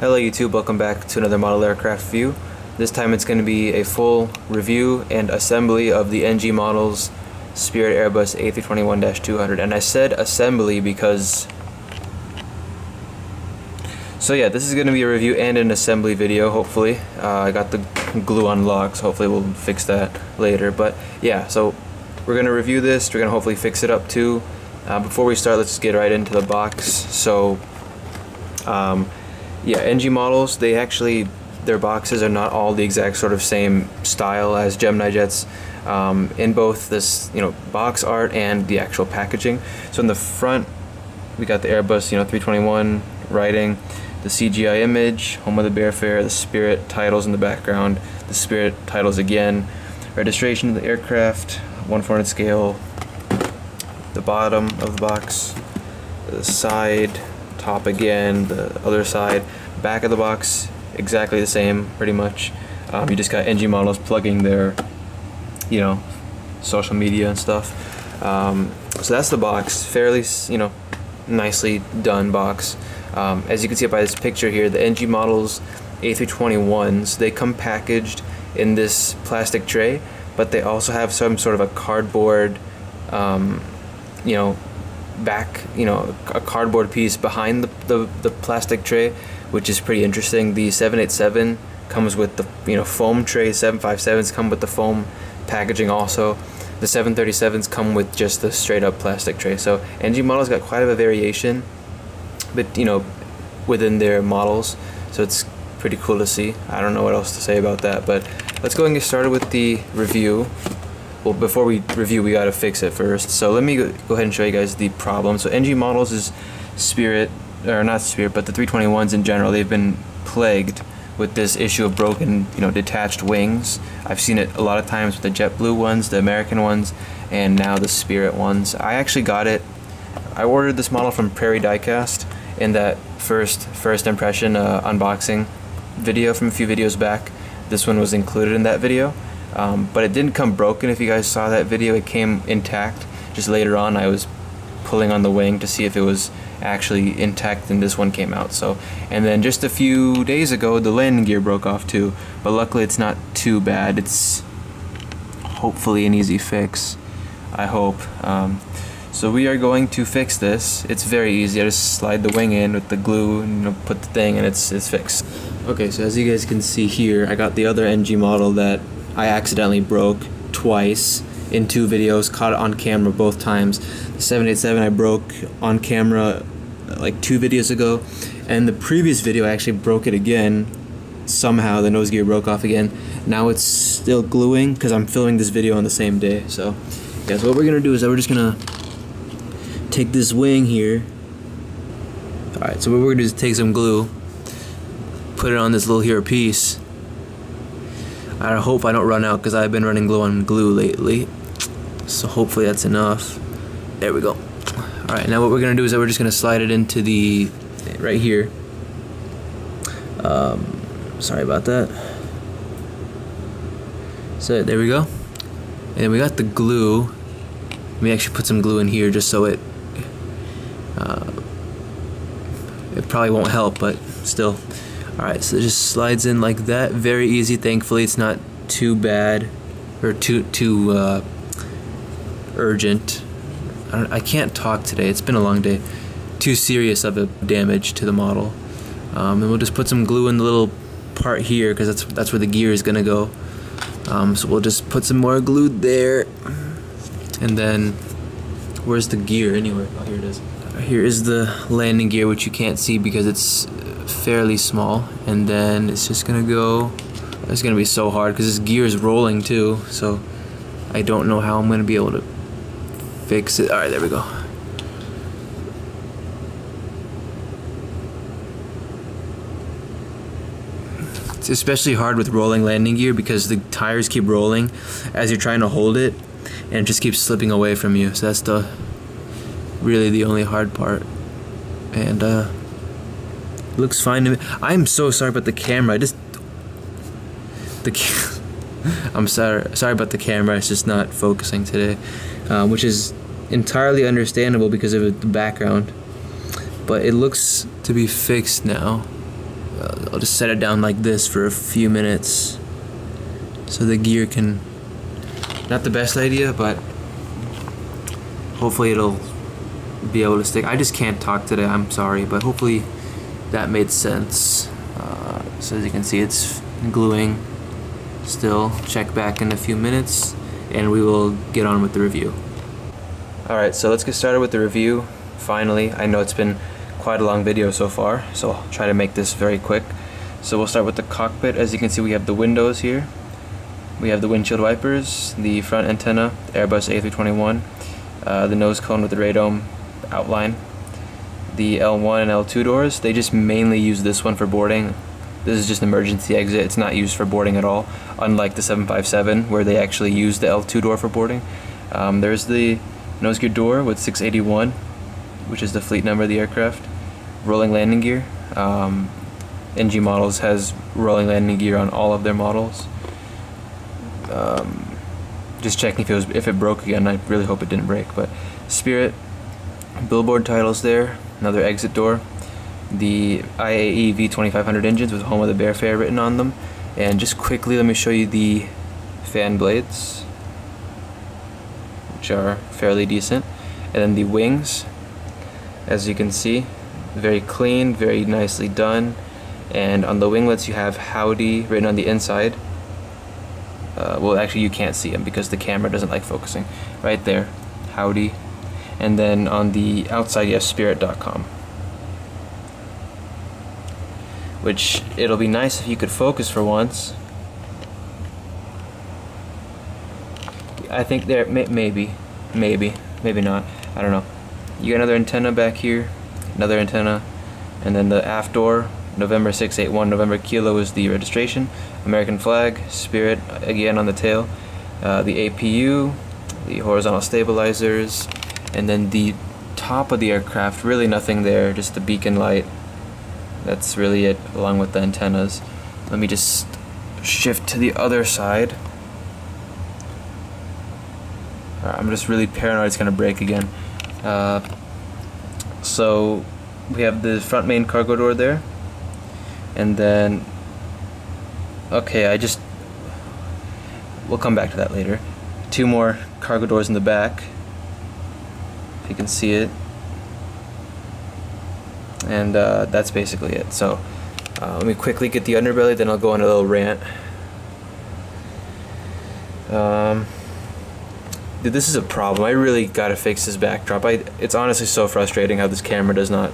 Hello YouTube, welcome back to another model aircraft review. This time it's going to be a full review and assembly of the NG models Spirit Airbus A321-200. And I said assembly because... So yeah, this is going to be a review and an assembly video, hopefully. I got the glue unlocked, so hopefully we'll fix that later. But yeah, so we're going to review this, we're going to hopefully fix it up too. Before we start, let's just get right into the box. So... yeah, NG models, their boxes are not all the exact sort of same style as Gemini jets in both this, box art and the actual packaging. So in the front, we got the Airbus, 321 writing, the CGI image, home of the airfare, the Spirit titles in the background, the Spirit titles again, registration of the aircraft, 1/400 scale, the bottom of the box, the side, top again, the other side, back of the box exactly the same pretty much. You just got NG models plugging their social media and stuff. So that's the box, fairly nicely done box. As you can see by this picture here, the NG models A321s, they come packaged in this plastic tray, but they also have some sort of a cardboard back, a cardboard piece behind the plastic tray, which is pretty interesting. The 787 comes with the foam tray, 757s come with the foam packaging also. The 737s come with just the straight up plastic tray. So NG models got quite a variation, but within their models, so it's pretty cool to see. I don't know what else to say about that, but let's go and get started with the review. Well, before we review, we gotta fix it first. So let me go ahead and show you guys the problem. So NG models is Spirit, or not Spirit, but the 321s in general, they've been plagued with this issue of broken, detached wings. I've seen it a lot of times with the JetBlue ones, the American ones, and now the Spirit ones. I actually got it, I ordered this model from Prairie Diecast in that first impression unboxing video from a few videos back. This one was included in that video. But it didn't come broken. If you guys saw that video, it came intact. Just later on I was pulling on the wing to see if it was actually intact, and this one came out. So, and then just a few days ago the landing gear broke off too, but luckily it's not too bad. It's hopefully an easy fix, I hope. So we are going to fix this. It's very easy. I just slide the wing in with the glue and put the thing, and it's fixed. Okay, so as you guys can see here, I got the other NG model that I accidentally broke twice in 2 videos, caught it on camera both times. The 787 I broke on camera like 2 videos ago, and the previous video I actually broke it again. Somehow the nose gear broke off again. Now it's still gluing because I'm filming this video on the same day. So yeah, so what we're gonna do is we're just gonna take this wing here. Alright, so what we're gonna do is take some glue, put it on this little here piece. I hope I don't run out because I've been running low on glue lately, so hopefully that's enough. There we go. Alright, now what we're gonna do is we're just gonna slide it into the right here. Sorry about that. So there we go, and we got the glue. Let me actually put some glue in here just so it probably won't help, but still. Alright, so it just slides in like that. Very easy, thankfully. It's not too bad or too urgent. I can't talk today. It's been a long day. Too serious of a damage to the model. And we'll just put some glue in the little part here because that's where the gear is gonna go. So we'll just put some more glue there. And then, where's the gear anyway? Oh, here it is. Here is the landing gear, which you can't see because it's fairly small, and then it's just gonna go. It's gonna be so hard because this gear is rolling too, so I don't know how I'm gonna be able to fix it. Alright, there we go. It's especially hard with rolling landing gear because the tires keep rolling as you're trying to hold it, and it just keeps slipping away from you. So that's really the only hard part. And looks fine to me. I'm so sorry about the camera. I'm sorry about the camera. It's just not focusing today, which is entirely understandable because of the background. But it looks to be fixed now. I'll just set it down like this for a few minutes so the gear can, not the best idea, but hopefully it'll be able to stick. I just can't talk today, I'm sorry, but hopefully that made sense. So as you can see, it's gluing still. Check back in a few minutes and we will get on with the review. Alright, so let's get started with the review. Finally, I know it's been quite a long video so far, so I'll try to make this very quick. So we'll start with the cockpit. As you can see, we have the windows here. We have the windshield wipers, the front antenna, the Airbus A321, the nose cone with the radome outline, the L1 and L2 doors. They just mainly use this one for boarding. This is just an emergency exit. It's not used for boarding at all, unlike the 757 where they actually use the L2 door for boarding. There's the nose gear door with 681, which is the fleet number of the aircraft. Rolling landing gear. NG Models has rolling landing gear on all of their models. Just checking if it broke again. I really hope it didn't break. But Spirit, billboard titles there. Another exit door. The IAE V2500 engines with Home of the Bear Fair written on them. And just quickly, let me show you the fan blades, which are fairly decent. And then the wings, as you can see, very clean, very nicely done. And on the winglets you have Howdy written on the inside. Well, actually you can't see them because the camera doesn't like focusing. Right there, Howdy. And then on the outside you have Spirit.com, which it'll be nice if you could focus for once. I think there, maybe not, I don't know. You got another antenna back here, another antenna, and then the aft door, November 681, November Kilo is the registration, American flag, Spirit again on the tail, the APU, the horizontal stabilizers, and then the top of the aircraft, really nothing there, just the beacon light. That's really it, along with the antennas. Let me just shift to the other side. I'm just really paranoid it's gonna break again. So we have the front main cargo door there, and then we'll come back to that later. Two more cargo doors in the back, if you can see it, and that's basically it. So let me quickly get the underbelly, then I'll go on a little rant. Dude, this is a problem. I really gotta fix this backdrop. It's honestly so frustrating how this camera does not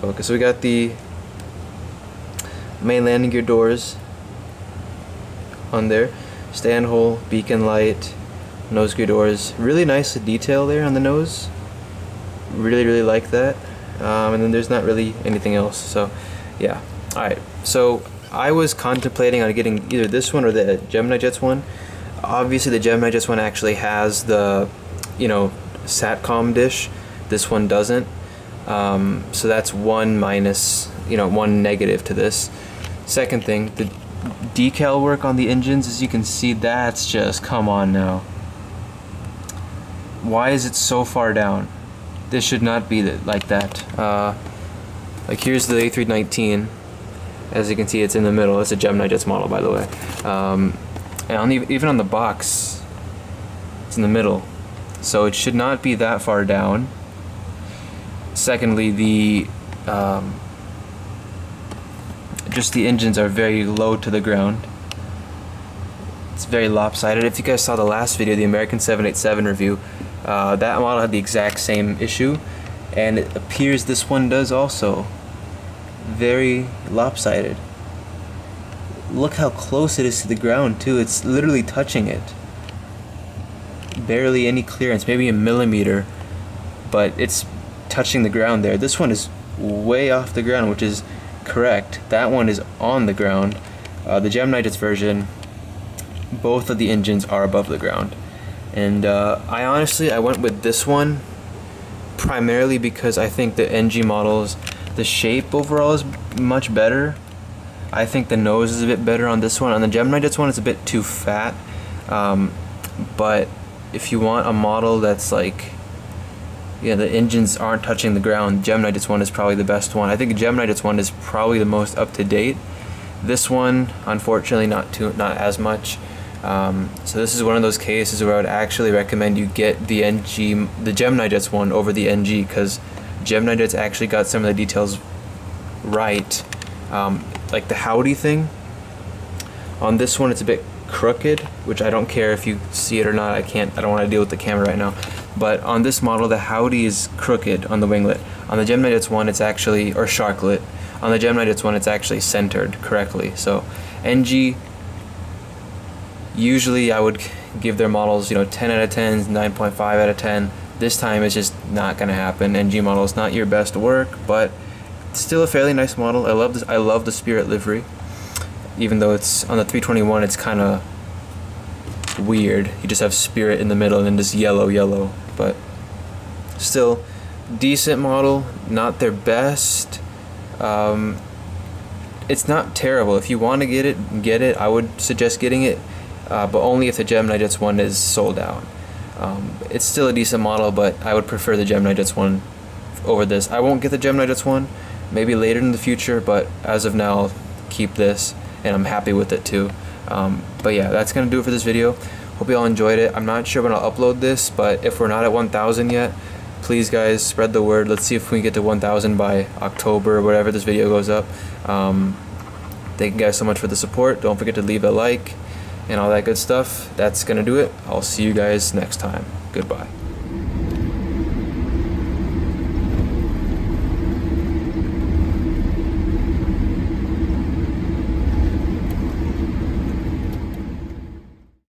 focus. So we got the main landing gear doors on there, stand hole, beacon light, nose gear doors. Really nice detail there on the nose. Really like that. And then there's not really anything else. So yeah. Alright, so I was contemplating on getting either this one or the Gemini Jets one. Obviously the Gemini Jets one actually has the, SATCOM dish. This one doesn't. So that's one minus, one negative to this. Second thing, the decal work on the engines, as you can see, that's just, come on now. Why is it so far down? This should not be like that. Like here's the A319. As you can see, it's in the middle. It's a Gemini Jets model, by the way. And even on the box, it's in the middle. So it should not be that far down. Secondly, just the engines are very low to the ground. It's very lopsided. If you guys saw the last video, the American 787 review, that model had the exact same issue, and it appears this one does also. Very lopsided. Look how close it is to the ground too. It's literally touching it. Barely any clearance, maybe a millimeter, but it's touching the ground there. This one is way off the ground, which is correct. That one is on the ground. The Gemini Jets version, both of the engines are above the ground. And I went with this one primarily because I think the NG models, the shape overall is much better. I think the nose is a bit better on this one. On the Gemini Jets one, it's a bit too fat. But if you want a model that's like, yeah, the engines aren't touching the ground, Gemini Jets 1 is probably the best one. I think Gemini Jets 1 is probably the most up to date. This one, unfortunately, not as much. So this is one of those cases where I would actually recommend you get the Gemini Jets 1 over the NG, because Gemini Jets actually got some of the details right. Like the howdy thing. On this one, it's a bit crooked, which I don't care if you see it or not. I don't want to deal with the camera right now. But on this model, the howdy is crooked on the winglet. On the Gemini Jets 1, it's actually, or sharklet. On the Gemini Jets 1, it's actually centered correctly. So NG, usually I would give their models, 10 out of 10, 9.5 out of 10. This time it's just not gonna happen. NG model is not your best work, but it's still a fairly nice model. I love this. I love the Spirit livery, even though it's on the 321. It's kind of weird. You just have Spirit in the middle and then just yellow. But still, decent model. Not their best. It's not terrible. If you want to get it. I would suggest getting it, but only if the Gemini Jets 1 is sold out. It's still a decent model, but I would prefer the Gemini Jets 1 over this. I won't get the Gemini Jets 1, maybe later in the future, but as of now, I'll keep this, and I'm happy with it too. But yeah, that's gonna do it for this video. Hope you all enjoyed it. I'm not sure when I'll upload this, but if we're not at 1,000 yet, please guys, spread the word. Let's see if we can get to 1,000 by October or whatever this video goes up. Thank you guys so much for the support. Don't forget to leave a like and all that good stuff. That's gonna do it. I'll see you guys next time. Goodbye.